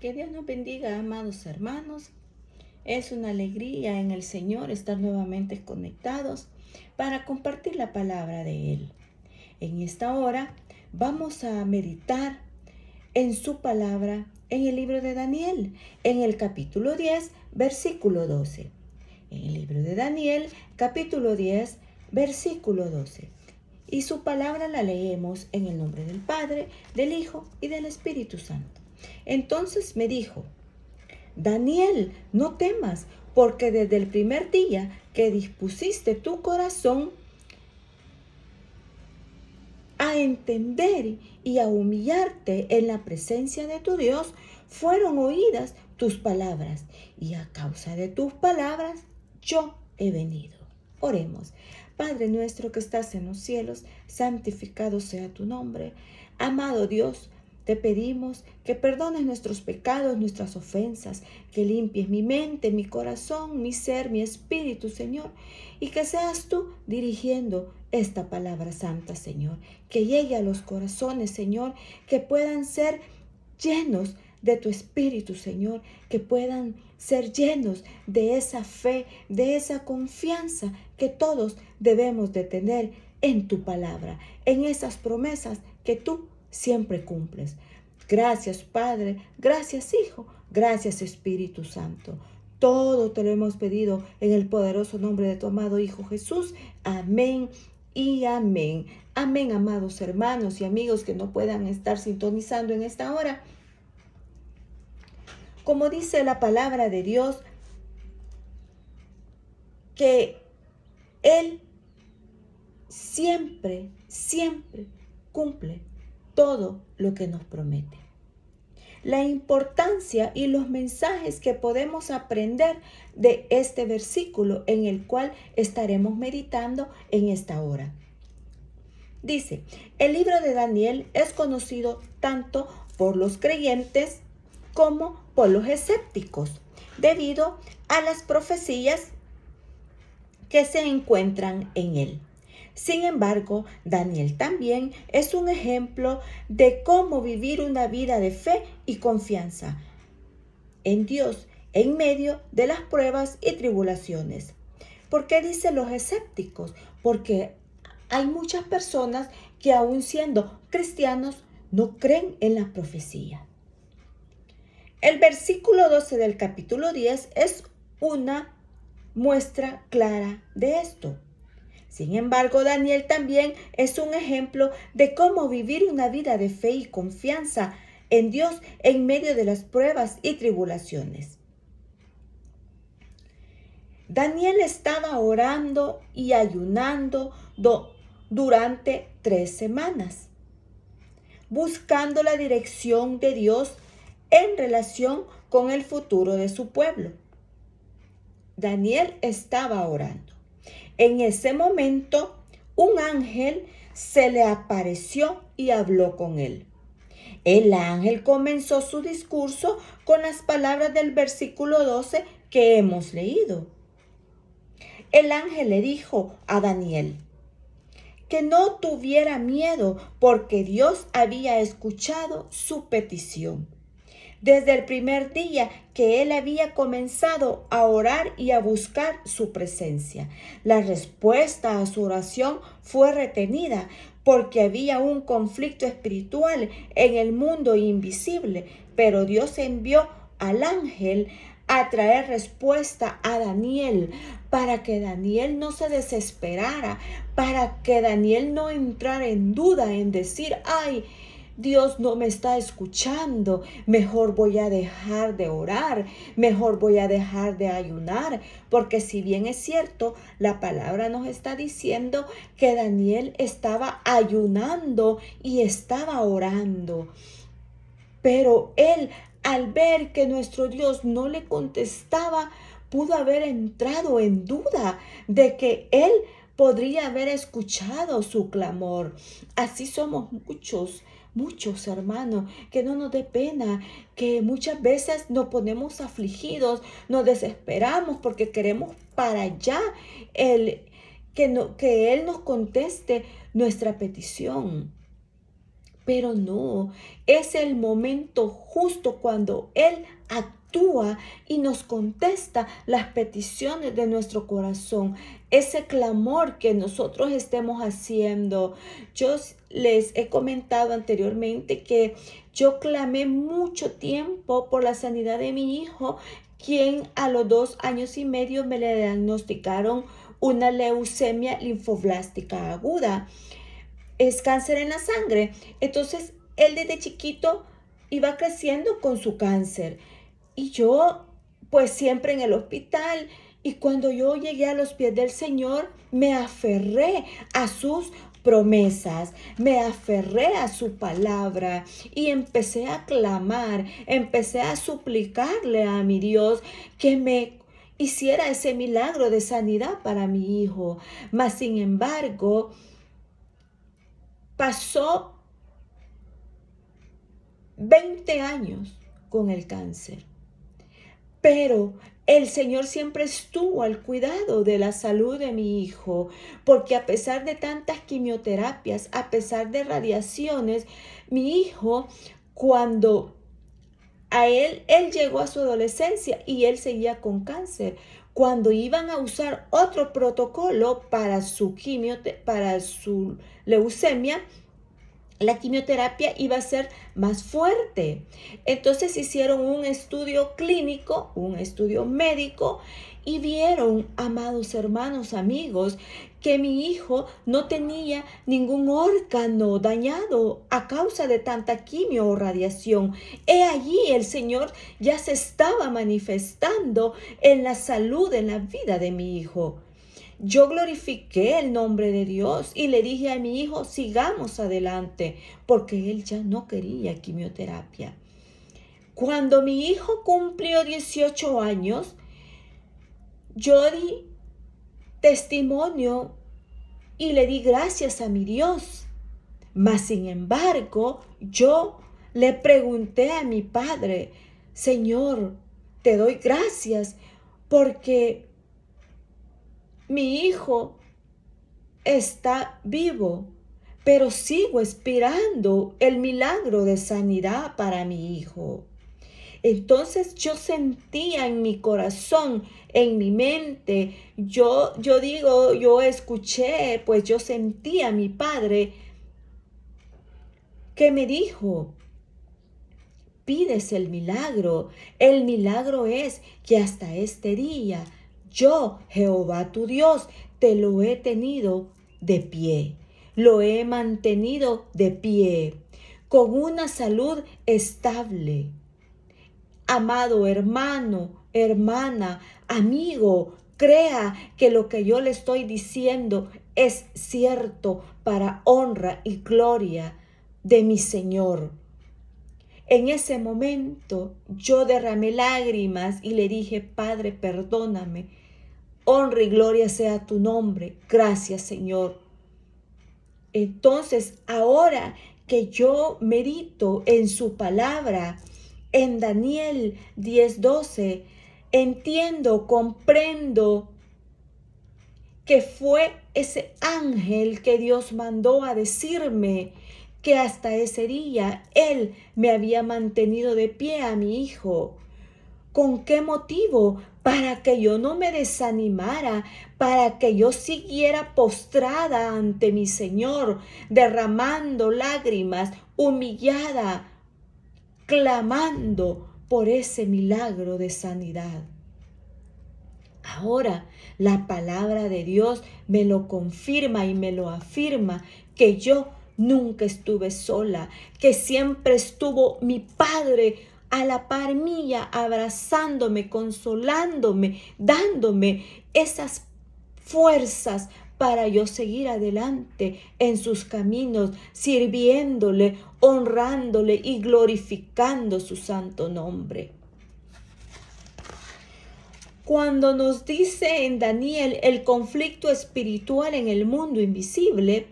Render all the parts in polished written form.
Que Dios nos bendiga, amados hermanos. Es una alegría en el Señor estar nuevamente conectados para compartir la palabra de Él. En esta hora vamos a meditar en su palabra en el libro de Daniel, en el capítulo 10, versículo 12. En el libro de Daniel, capítulo 10, versículo 12. Y su palabra la leemos en el nombre del Padre, del Hijo y del Espíritu Santo. Entonces me dijo: Daniel, no temas, porque desde el primer día que dispusiste tu corazón a entender y a humillarte en la presencia de tu Dios, fueron oídas tus palabras, y a causa de tus palabras yo he venido. Oremos. Padre nuestro que estás en los cielos, santificado sea tu nombre. Amado Dios, te pedimos que perdones nuestros pecados, nuestras ofensas, que limpies mi mente, mi corazón, mi ser, mi espíritu, Señor, y que seas tú dirigiendo esta palabra santa, Señor, que llegue a los corazones, Señor, que puedan ser llenos de tu espíritu, Señor, que puedan ser llenos de esa fe, de esa confianza que todos debemos de tener en tu palabra, en esas promesas que tú siempre cumples. Gracias, Padre, gracias, Hijo, gracias, Espíritu Santo. Todo te lo hemos pedido en el poderoso nombre de tu amado Hijo Jesús. Amén y amén. Amén, amados hermanos y amigos que no puedan estar sintonizando en esta hora. Como dice la palabra de Dios, que Él siempre cumple todo lo que nos promete. La importancia y los mensajes que podemos aprender de este versículo en el cual estaremos meditando en esta hora. Dice, el libro de Daniel es conocido tanto por los creyentes como por los escépticos, debido a las profecías que se encuentran en él. Sin embargo, Daniel también es un ejemplo de cómo vivir una vida de fe y confianza en Dios en medio de las pruebas y tribulaciones. ¿Por qué dicen los escépticos? Porque hay muchas personas que aún siendo cristianos no creen en la profecía. El versículo 12 del capítulo 10 es una muestra clara de esto. Sin embargo, Daniel también es un ejemplo de cómo vivir una vida de fe y confianza en Dios en medio de las pruebas y tribulaciones. Daniel estaba orando y ayunando durante 3 semanas, buscando la dirección de Dios en relación con el futuro de su pueblo. Daniel estaba orando. En ese momento, un ángel se le apareció y habló con él. El ángel comenzó su discurso con las palabras del versículo 12 que hemos leído. El ángel le dijo a Daniel que no tuviera miedo porque Dios había escuchado su petición. Desde el primer día que él había comenzado a orar y a buscar su presencia, la respuesta a su oración fue retenida porque había un conflicto espiritual en el mundo invisible, pero Dios envió al ángel a traer respuesta a Daniel, para que Daniel no se desesperara, para que Daniel no entrara en duda en decir, ay, Dios no me está escuchando, mejor voy a dejar de orar, mejor voy a dejar de ayunar, porque si bien es cierto, la palabra nos está diciendo que Daniel estaba ayunando y estaba orando, pero él, al ver que nuestro Dios no le contestaba, pudo haber entrado en duda de que él podría haber escuchado su clamor. Así somos muchos hermanos, que no nos dé pena, que muchas veces nos ponemos afligidos, nos desesperamos porque queremos para allá que Él nos conteste nuestra petición. Pero no, es el momento justo cuando Él actúa y nos contesta las peticiones de nuestro corazón. Ese clamor que nosotros estemos haciendo. Yo les he comentado anteriormente que yo clamé mucho tiempo por la sanidad de mi hijo, quien a los 2 años y medio me le diagnosticaron una leucemia linfoblástica aguda. Es cáncer en la sangre. Entonces, él desde chiquito iba creciendo con su cáncer. Y yo, pues siempre en el hospital. Y cuando yo llegué a los pies del Señor, me aferré a sus promesas, me aferré a su palabra y empecé a clamar, empecé a suplicarle a mi Dios que me hiciera ese milagro de sanidad para mi hijo. Mas, sin embargo, pasó 20 años con el cáncer, pero el Señor siempre estuvo al cuidado de la salud de mi hijo, porque a pesar de tantas quimioterapias, a pesar de radiaciones, mi hijo, cuando él llegó a su adolescencia y él seguía con cáncer, cuando iban a usar otro protocolo para su leucemia, la quimioterapia iba a ser más fuerte. Entonces hicieron un estudio clínico, un estudio médico, y vieron, amados hermanos, amigos, que mi hijo no tenía ningún órgano dañado a causa de tanta quimio o radiación. He allí el Señor ya se estaba manifestando en la salud, en la vida de mi hijo. Yo glorifiqué el nombre de Dios y le dije a mi hijo, sigamos adelante, porque él ya no quería quimioterapia. Cuando mi hijo cumplió 18 años, yo di testimonio y le di gracias a mi Dios. Mas, sin embargo, yo le pregunté a mi padre, Señor, te doy gracias porque mi hijo está vivo, pero sigo esperando el milagro de sanidad para mi hijo. Entonces yo sentía en mi corazón, en mi mente, yo escuché, pues yo sentía a mi padre que me dijo, pides el milagro. El milagro es que hasta este día yo, Jehová tu Dios, te lo he tenido de pie. Lo he mantenido de pie, con una salud estable. Amado hermano, hermana, amigo, crea que lo que yo le estoy diciendo es cierto para honra y gloria de mi Señor. En ese momento yo derramé lágrimas y le dije, Padre, perdóname. Honra y gloria sea tu nombre. Gracias, Señor. Entonces, ahora que yo medito en su palabra, en Daniel 10:12, entiendo, comprendo que fue ese ángel que Dios mandó a decirme que hasta ese día Él me había mantenido de pie a mi hijo. ¿Con qué motivo? Para que yo no me desanimara, para que yo siguiera postrada ante mi Señor, derramando lágrimas, humillada, clamando por ese milagro de sanidad. Ahora la palabra de Dios me lo confirma y me lo afirma, que yo nunca estuve sola, que siempre estuvo mi Padre a la par mía, abrazándome, consolándome, dándome esas fuerzas para yo seguir adelante en sus caminos, sirviéndole, honrándole y glorificando su santo nombre. Cuando nos dice en Daniel el conflicto espiritual en el mundo invisible,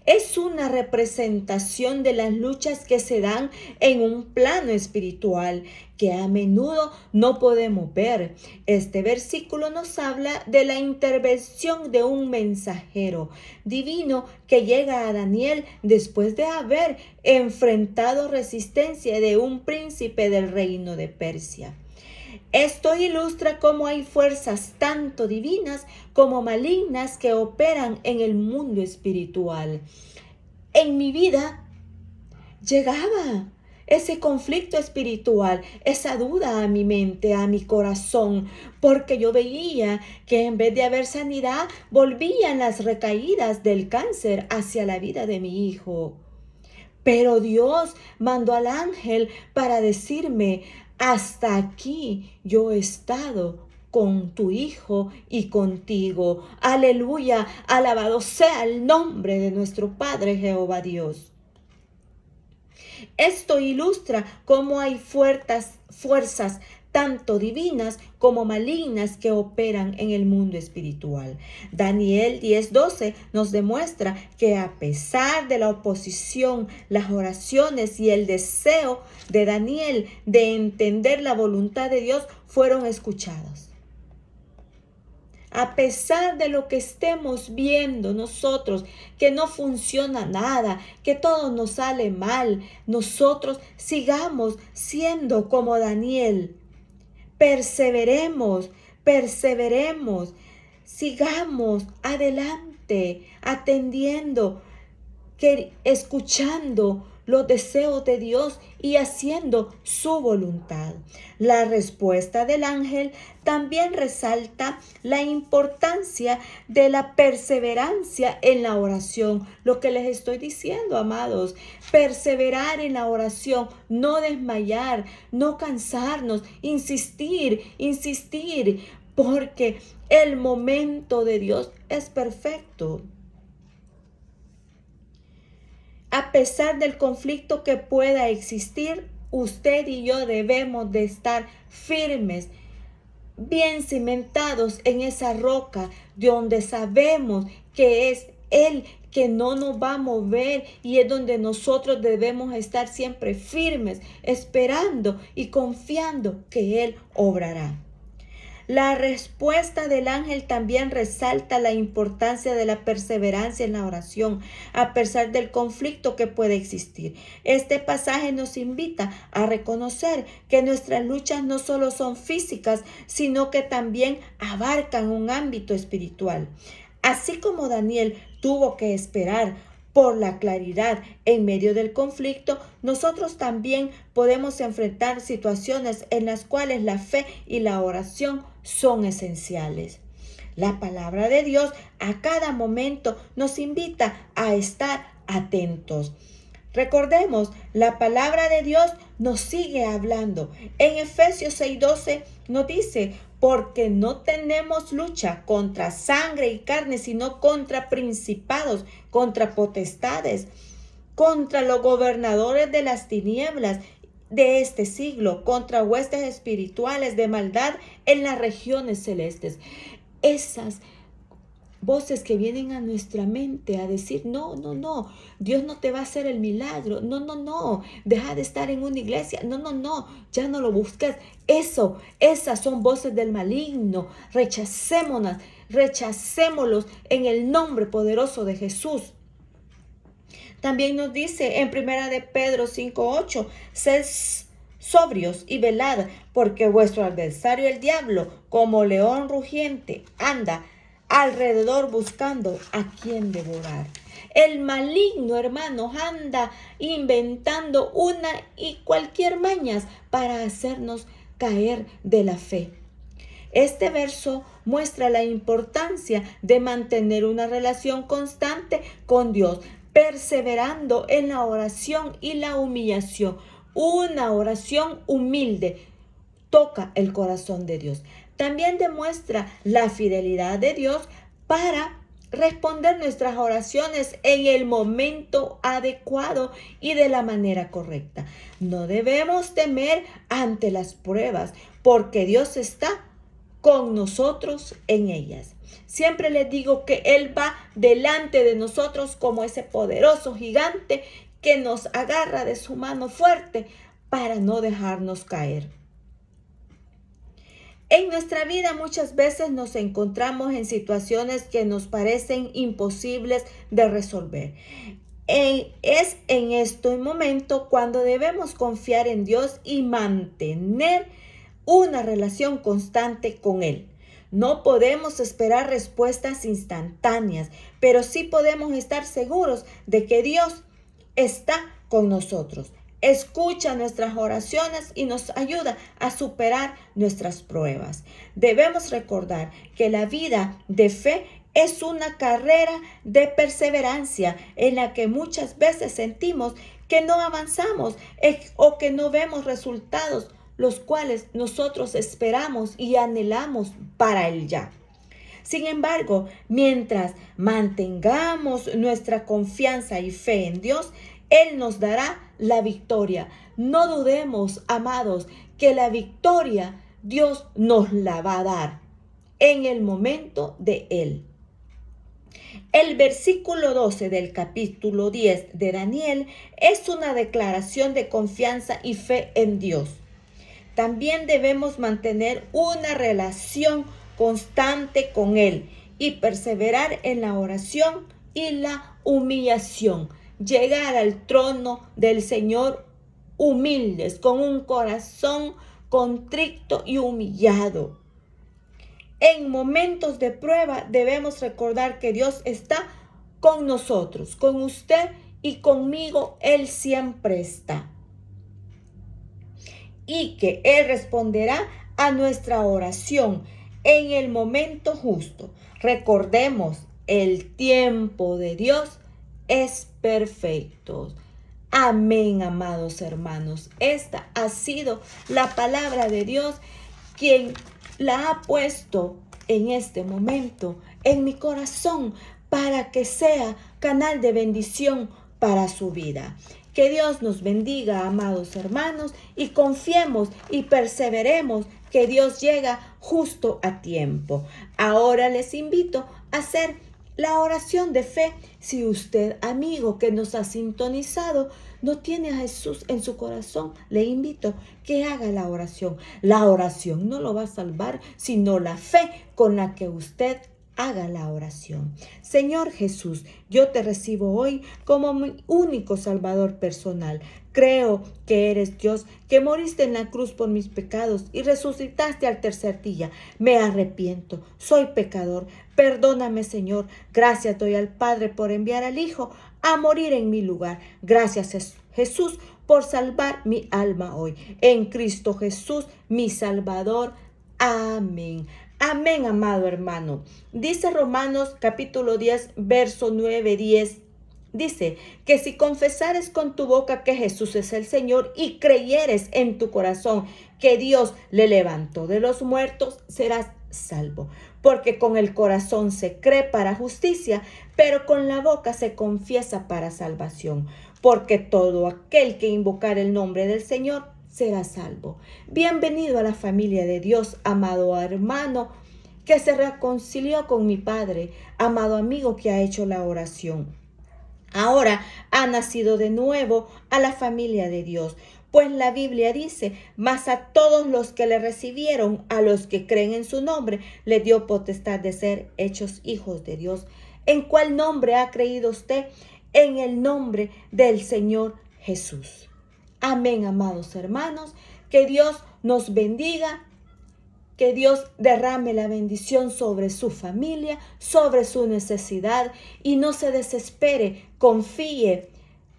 Es una representación de las luchas que se dan en un plano espiritual que a menudo no podemos ver. Este versículo nos habla de la intervención de un mensajero divino que llega a Daniel después de haber enfrentado resistencia de un príncipe del reino de Persia. Esto ilustra cómo hay fuerzas tanto divinas como malignas que operan en el mundo espiritual. En mi vida llegaba ese conflicto espiritual, esa duda a mi mente, a mi corazón, porque yo veía que en vez de haber sanidad, volvían las recaídas del cáncer hacia la vida de mi hijo. Pero Dios mandó al ángel para decirme: hasta aquí yo he estado con tu hijo y contigo. Aleluya, alabado sea el nombre de nuestro Padre Jehová Dios. Esto ilustra cómo hay fuerzas tanto divinas como malignas que operan en el mundo espiritual. Daniel 10:12 nos demuestra que a pesar de la oposición, las oraciones y el deseo de Daniel de entender la voluntad de Dios fueron escuchados. A pesar de lo que estemos viendo nosotros, que no funciona nada, que todo nos sale mal, nosotros sigamos siendo como Daniel. Perseveremos, sigamos adelante, atendiendo, escuchando los deseos de Dios y haciendo su voluntad. La respuesta del ángel también resalta la importancia de la perseverancia en la oración. Lo que les estoy diciendo, amados, perseverar en la oración, no desmayar, no cansarnos, insistir, porque el momento de Dios es perfecto. A pesar del conflicto que pueda existir, usted y yo debemos de estar firmes, bien cimentados en esa roca donde sabemos que es Él que no nos va a mover, y es donde nosotros debemos estar siempre firmes, esperando y confiando que Él obrará. La respuesta del ángel también resalta la importancia de la perseverancia en la oración, a pesar del conflicto que puede existir. Este pasaje nos invita a reconocer que nuestras luchas no solo son físicas, sino que también abarcan un ámbito espiritual. Así como Daniel tuvo que esperar por la claridad en medio del conflicto, nosotros también podemos enfrentar situaciones en las cuales la fe y la oración son esenciales. La palabra de Dios a cada momento nos invita a estar atentos. Recordemos, la palabra de Dios nos sigue hablando. En Efesios 6:12 nos dice: porque no tenemos lucha contra sangre y carne, sino contra principados, contra potestades, contra los gobernadores de las tinieblas de este siglo, contra huestes espirituales de maldad en las regiones celestes. Esas voces que vienen a nuestra mente a decir: no, Dios no te va a hacer el milagro, no, deja de estar en una iglesia, no, ya no lo busques. Esas son voces del maligno. Rechacémoslos en el nombre poderoso de Jesús. También nos dice en 1 de Pedro 5:8, sed sobrios y velad, porque vuestro adversario el diablo, como león rugiente, anda alrededor buscando a quien devorar. El maligno, hermanos, anda inventando una y cualquier mañas para hacernos caer de la fe. Este verso muestra la importancia de mantener una relación constante con Dios, perseverando en la oración y la humillación. Una oración humilde toca el corazón de Dios. También demuestra la fidelidad de Dios para responder nuestras oraciones en el momento adecuado y de la manera correcta. No debemos temer ante las pruebas, porque Dios está con nosotros en ellas. Siempre les digo que Él va delante de nosotros como ese poderoso gigante que nos agarra de su mano fuerte para no dejarnos caer. En nuestra vida muchas veces nos encontramos en situaciones que nos parecen imposibles de resolver. Es en este momento cuando debemos confiar en Dios y mantener una relación constante con Él. No podemos esperar respuestas instantáneas, pero sí podemos estar seguros de que Dios está con nosotros. Escucha nuestras oraciones y nos ayuda a superar nuestras pruebas. Debemos recordar que la vida de fe es una carrera de perseverancia en la que muchas veces sentimos que no avanzamos o que no vemos resultados, los cuales nosotros esperamos y anhelamos para el ya. Sin embargo, mientras mantengamos nuestra confianza y fe en Dios, Él nos dará la victoria. No dudemos, amados, que la victoria Dios nos la va a dar en el momento de Él. El versículo 12 del capítulo 10 de Daniel es una declaración de confianza y fe en Dios. También debemos mantener una relación constante con Él y perseverar en la oración y la humillación. Llegar al trono del Señor humildes, con un corazón contrito y humillado. En momentos de prueba debemos recordar que Dios está con nosotros, con usted y conmigo. Él siempre está. Y que Él responderá a nuestra oración en el momento justo. Recordemos, el tiempo de Dios es perfecto. Amén, amados hermanos. Esta ha sido la palabra de Dios, quien la ha puesto en este momento en mi corazón para que sea canal de bendición para su vida. Que Dios nos bendiga, amados hermanos, y confiemos y perseveremos que Dios llega justo a tiempo. Ahora les invito a hacer la oración de fe. Si usted, amigo que nos ha sintonizado, no tiene a Jesús en su corazón, le invito que haga la oración. La oración no lo va a salvar, sino la fe con la que usted haga la oración. Señor Jesús, yo te recibo hoy como mi único Salvador personal. Creo que eres Dios, que moriste en la cruz por mis pecados y resucitaste al tercer día. Me arrepiento, soy pecador. Perdóname, Señor. Gracias doy al Padre por enviar al Hijo a morir en mi lugar. Gracias, Jesús, por salvar mi alma hoy. En Cristo Jesús, mi Salvador. Amén. Amén, amado hermano. Dice Romanos capítulo 10, verso 9-10. Dice que si confesares con tu boca que Jesús es el Señor y creyeres en tu corazón que Dios le levantó de los muertos, serás salvo. Porque con el corazón se cree para justicia, pero con la boca se confiesa para salvación. Porque todo aquel que invocar el nombre del Señor será salvo. Bienvenido a la familia de Dios, amado hermano que se reconcilió con mi Padre, amado amigo que ha hecho la oración. Ahora ha nacido de nuevo a la familia de Dios, pues la Biblia dice: mas a todos los que le recibieron, a los que creen en su nombre, le dio potestad de ser hechos hijos de Dios. ¿En cuál nombre ha creído usted? En el nombre del Señor Jesús. Amén, amados hermanos. Que Dios nos bendiga. Que Dios derrame la bendición sobre su familia, sobre su necesidad, y no se desespere, confíe,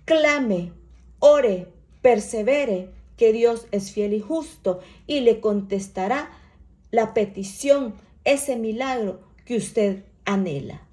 clame, ore, persevere, que Dios es fiel y justo y le contestará la petición, ese milagro que usted anhela.